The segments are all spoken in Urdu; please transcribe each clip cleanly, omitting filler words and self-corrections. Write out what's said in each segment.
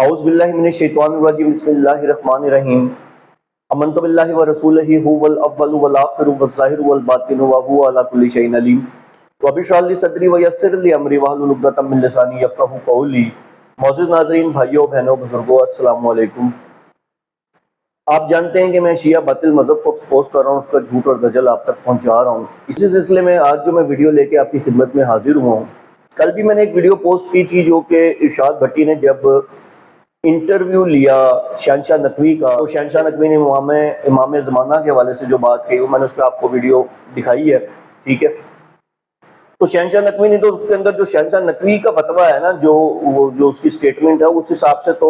اعوذ باللہ من الشیطان الرجیم بسم اللہ الرحمن الرحیم آمنت باللہ ورسولہ هو الاول والآخر والظاہر والباطن وهو علی کل شیء علیم رب اشرح لی صدری ویسر لی امری واحلل عقدۃ من لسانی یفقہوا قولی۔ معزز ناظرین، بھائیوں بہنوں بزرگوں، السلام علیکم۔ آپ جانتے ہیں کہ میں شیعہ باطل مذہب کو ایکسپوز کر رہا ہوں، اس کا جھوٹ اور دجل آپ تک پہنچا رہا ہوں۔ اسی سلسلے میں آج جو میں ویڈیو لے کے آپ کی خدمت میں حاضر ہوا ہوں، کل بھی میں نے ایک ویڈیو پوسٹ کی تھی جو کہ ارشاد بھٹی نے جب انٹرویو لیا شہنشاہ نقوی کا، تو شہنشاہ نقوی نے امام زمانہ کے حوالے سے جو بات کہی، وہ میں نے اس پہ آپ کو ویڈیو دکھائی ہے، ٹھیک ہے۔ تو شہنشاہ نقوی نے تو اس کے اندر جو شہنشاہ نقوی کا فتویٰ ہے نا، جو اس کی سٹیٹمنٹ ہے، اس حساب سے تو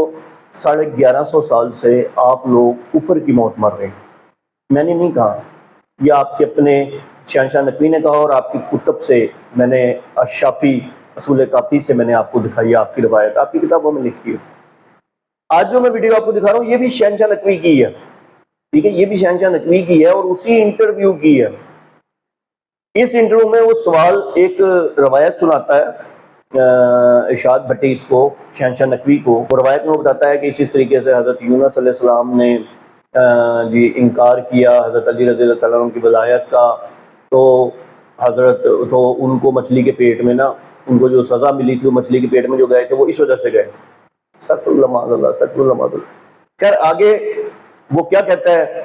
1150 سال سے آپ لوگ کفر کی موت مر رہے ہیں۔ میں نے نہیں کہا، یہ آپ کے اپنے شہنشاہ نقوی نے کہا، اور آپ کی کتب سے میں نے الشافی اصول کافی سے میں نے آپ کو دکھائی، آپ کی روایت آپ کی کتابوں میں لکھی ہے۔ آج جو میں ویڈیو آپ کو دکھا رہا ہوں یہ بھی شہنشاہ نقوی کی ہے، ٹھیک ہے، یہ بھی شہنشاہ نقوی کی ہے اور اسی انٹرویو کی ہے۔ اس انٹرویو میں وہ سوال ایک روایت سناتا ہے ارشاد بھٹی اس کو، شہنشاہ نقوی کو، اور روایت میں وہ بتاتا ہے کہ اس طریقے سے حضرت یونس علیہ السلام نے انکار کیا حضرت علی رضی اللہ تعالیٰ عنہ کی ولایت کا، تو ان کو مچھلی کے پیٹ میں نا، ان کو جو سزا ملی تھی وہ مچھلی کے پیٹ میں جو گئے تھے وہ اس وجہ سے گئے۔ استغفر اللہ معاذ اللہ، استغفر اللہ معاذ اللہ۔ خیر آگے وہ کیا کہتا ہے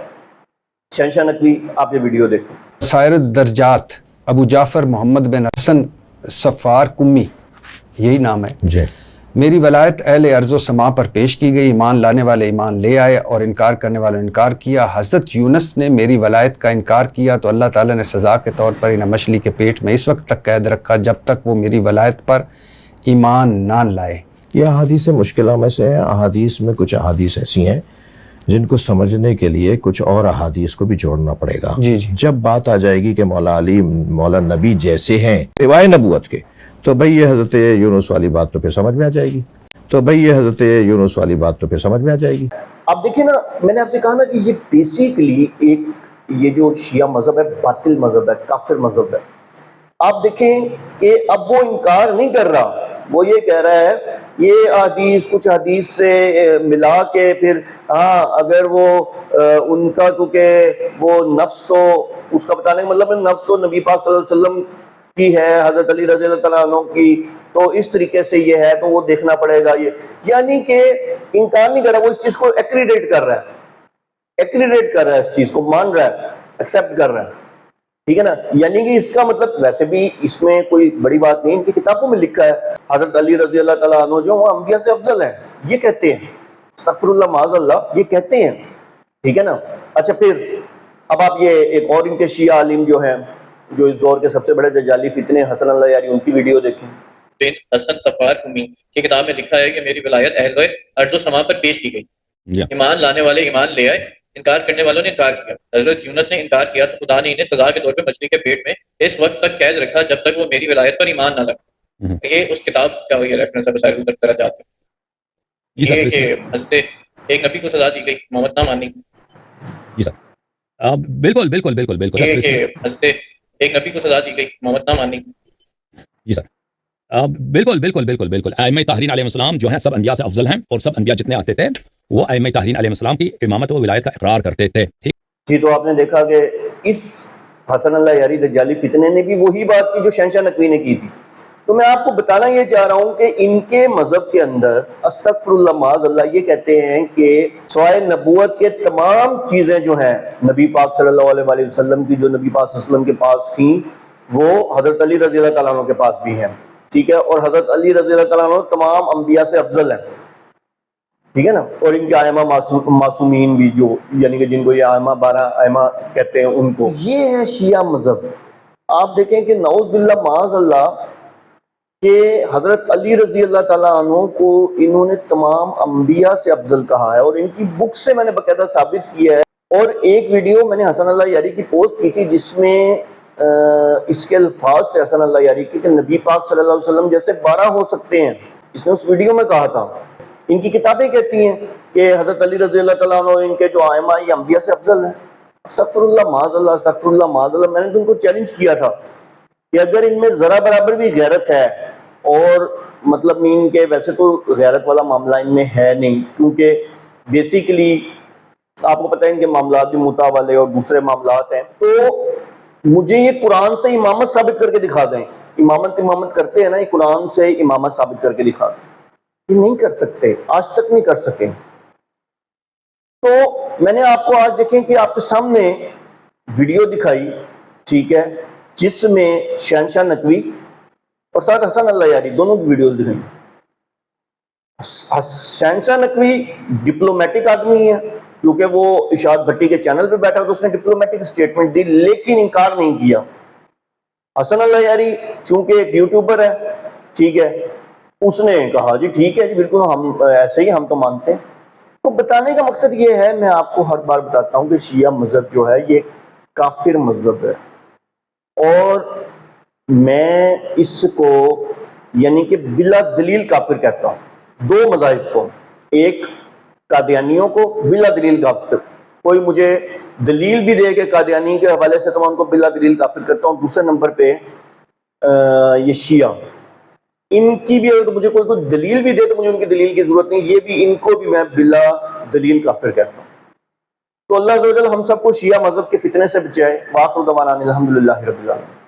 شہنشاہ نقوی، آپ یہ ویڈیو دیکھیں۔ سائر الدرجات ابو جعفر محمد بن حسن صفار کمی، یہی نام ہے جی۔ میری ولایت اہل ارض و سما پر پیش کی گئی، ایمان لانے والے ایمان لے آئے اور انکار کرنے والے انکار کیا۔ حضرت یونس نے میری ولایت کا انکار کیا تو اللہ تعالیٰ نے سزا کے طور پر انہیں مچھلی کے پیٹ میں اس وقت تک قید رکھا جب تک وہ میری ولایت پر ایمان نہ لائے۔ یہ احادیث مشکلہ میں سے ہیں۔ احادیث میں کچھ احادیث ایسی ہیں جن کو سمجھنے کے لیے کچھ اور احادیث کو بھی جوڑنا پڑے گا۔ جی جب بات آ جائے گی کہ مولا علی مولا نبی جیسے ہیں روائے نبوت کے، تو بھئی یہ حضرت یونس والی بات تو پھر سمجھ میں آ جائے گی۔ آپ دیکھیں نا، میں نے آپ سے کہا نا کہ یہ بیسیکلی یہ جو شیعہ مذہب ہے باطل مذہب ہے، کافر مذہب ہے۔ آپ دیکھیں کہ اب وہ انکار نہیں کر رہا، وہ یہ کہہ رہا ہے یہ حدیث کچھ حدیث سے ملا کے پھر ہاں اگر وہ ان کا، کیونکہ وہ نفس تو اس کا بتانے کا مطلب ہے نفس تو نبی پاک صلی اللہ علیہ وسلم کی ہے، حضرت علی رضی اللہ تعالیٰ عنہ کی، تو اس طریقے سے یہ ہے تو وہ دیکھنا پڑے گا۔ یہ یعنی کہ انکار نہیں کر رہا، وہ اس چیز کو ایکریڈیٹ کر رہا ہے، اس چیز کو مان رہا ہے، ایکسیپٹ کر رہا ہے، ٹھیک ہے نا۔ یعنی کہ اس کا مطلب ویسے بھی اس میں کوئی بڑی بات نہیں، ان کی کتابوں میں لکھا ہے حضرت علی رضی اللہ تعالیٰ عنہ جو وہ انبیاء سے افضل ہیں، یہ کہتے ہیں، استغفر اللہ معاذ اللہ، یہ کہتے ہیں، ٹھیک ہے نا۔ اچھا پھر اب آپ یہ ایک اور ان کے شیعہ عالم جو ہیں، جو اس دور کے سب سے بڑے دجالی فتنے حسن اللہ یاری، ان کی ویڈیو دیکھیں۔ حسن صفار کمی کی کتاب میں لکھا ہے کہ میری ولایت اہل ارض و سما پر پیش کی گئی، ایمان لانے والے ایمان لے آئے، انکار کرنے والوں نے انکار کیا۔ حضرت یونس نے انکار کیا تو خدا نے انہیں سزا کے طور پہ مچھلی کے پیٹ میں اس وقت تک قید رکھا جب تک وہ میری ولایت پر ایمان نہ لائے۔ یہ اس کتاب کا وہی ریفرنس ہے بسائر الدرجات میں، یہ کہ حضرت ایک نبی کو سزا دی گئی محمد نہ ماننے کی۔ بالکل بالکل بالکل بالکل یہ کہ حضرت ایک نبی کو سزا دی گئی محمد نہ ماننے کی۔ جی سر، بالکل بالکل بالکل بالکل ائمہ طاہرین علیہ السلام جو ہیں سب انبیاء سے افضل ہیں، اور سب انبیاء جتنے آتے تھے وہ ائمہ طاہرین علیہ السلام کی امامت و ولایت کا اقرار کرتے تھے۔ جی، تو آپ نے دیکھا کہ اس حسن اللہ یاری دجالی فتنے نے بھی وہی بات کی جو شہنشاہ نقوی نے کی تھی۔ تو میں آپ کو بتانا یہ چاہ رہا ہوں کہ ان کے مذہب کے اندر استغفر اللہ معاذ اللہ یہ کہتے ہیں کہ سوائے نبوت کے تمام چیزیں جو ہیں نبی پاک صلی اللہ علیہ وآلہ وسلم کی، جو نبی پاک صلی اللہ علیہ وسلم کے پاس تھیں، وہ حضرت علی رضی اللہ تعالیٰ عنہ کے پاس بھی ہیں، ٹھیک ہے، اور حضرت علی رضی اللہ تعالیٰ عنہ تمام انبیاء سے افضل ہیں، ٹھیک ہے نا۔ اور ان کے ائمہ معصومین بھی، جو یعنی کہ جن کو یہ ائمہ 12 ائمہ کہتے ہیں، ان کو، یہ ہے شیعہ مذہب۔ آپ دیکھیں کہ نعوذ باللہ معاذ اللہ کہ حضرت علی رضی اللہ تعالیٰ عنہ کو انہوں نے تمام انبیاء سے افضل کہا ہے، اور ان کی بک سے میں نے باقاعدہ ثابت کیا ہے۔ اور ایک ویڈیو میں نے حسن اللہ یاری کی پوسٹ کی تھی جس میں اس کے الفاظ تھے حسن اللہ یاری کے کہ نبی پاک صلی اللہ علیہ وسلم جیسے 12 ہو سکتے ہیں، اس نے اس ویڈیو میں کہا تھا۔ ان کی کتابیں کہتی ہیں کہ حضرت علی رضی اللہ تعالیٰ عنہ ان کے جو ائمہ یہ انبیاء سے افضل ہیں۔ استغفر اللہ معاذ اللہ، استغفر اللہ معاذ اللہ۔ میں نے تو ان کو چیلنج کیا تھا کہ اگر ان میں ذرا برابر بھی غیرت ہے اور مطلب نہیں کہ ویسے تو غیرت والا معاملہ ان میں ہے نہیں، کیونکہ بیسیکلی آپ کو پتہ ہے ان کے معاملات بھی متع والے اور دوسرے معاملات ہیں. تو مجھے یہ قرآن سے امامت ثابت کر کے دکھا دیں. امامت کرتے ہیں نا، یہ قرآن سے امامت ثابت کر کے دکھا دیں. یہ نہیں کر سکتے، آج تک نہیں کر سکے. تو میں نے آپ کو آج دیکھیں کہ آپ کے سامنے ویڈیو دکھائی، ٹھیک ہے، جس میں شہنشاہ نقوی اور ساتھ حسن اللہ یاری دونوں کی ویڈیوز دکھائیں. شہنشاہ نقوی ڈپلومیٹک آدمی ہے، کیونکہ وہ اشاعت بھٹی کے چینل پہ بیٹھا تو اس نے ڈپلومیٹک سٹیٹمنٹ دی، لیکن انکار نہیں کیا. حسن اللہ یاری چونکہ ایک یوٹیوبر ہے، ٹھیک ہے، اس نے کہا جی ٹھیک ہے جی بالکل، ہم ایسے ہی ہم تو مانتے ہیں. تو بتانے کا مقصد یہ ہے، میں آپ کو ہر بار بتاتا ہوں کہ شیعہ مذہب جو ہے یہ کافر مذہب ہے، اور میں اس کو یعنی کہ بلا دلیل کافر کہتا ہوں. دو مذاہب کو، ایک قادیانیوں کو بلا دلیل کافر، کوئی مجھے دلیل بھی دے کہ قادیانی کے حوالے سے تو میں ان کو بلا دلیل کافر کرتا ہوں. دوسرے نمبر پہ یہ شیعہ، ان کی بھی اگر مجھے کوئی دلیل بھی دے تو مجھے ان کی دلیل کی ضرورت نہیں، یہ بھی ان کو بھی میں بلا دلیل کافر کہتا ہوں. تو اللہ عز و جل ہم سب کو شیعہ مذہب کے فتنے سے بچائے. وآخر دعوانا الحمدللہ رب العالمین.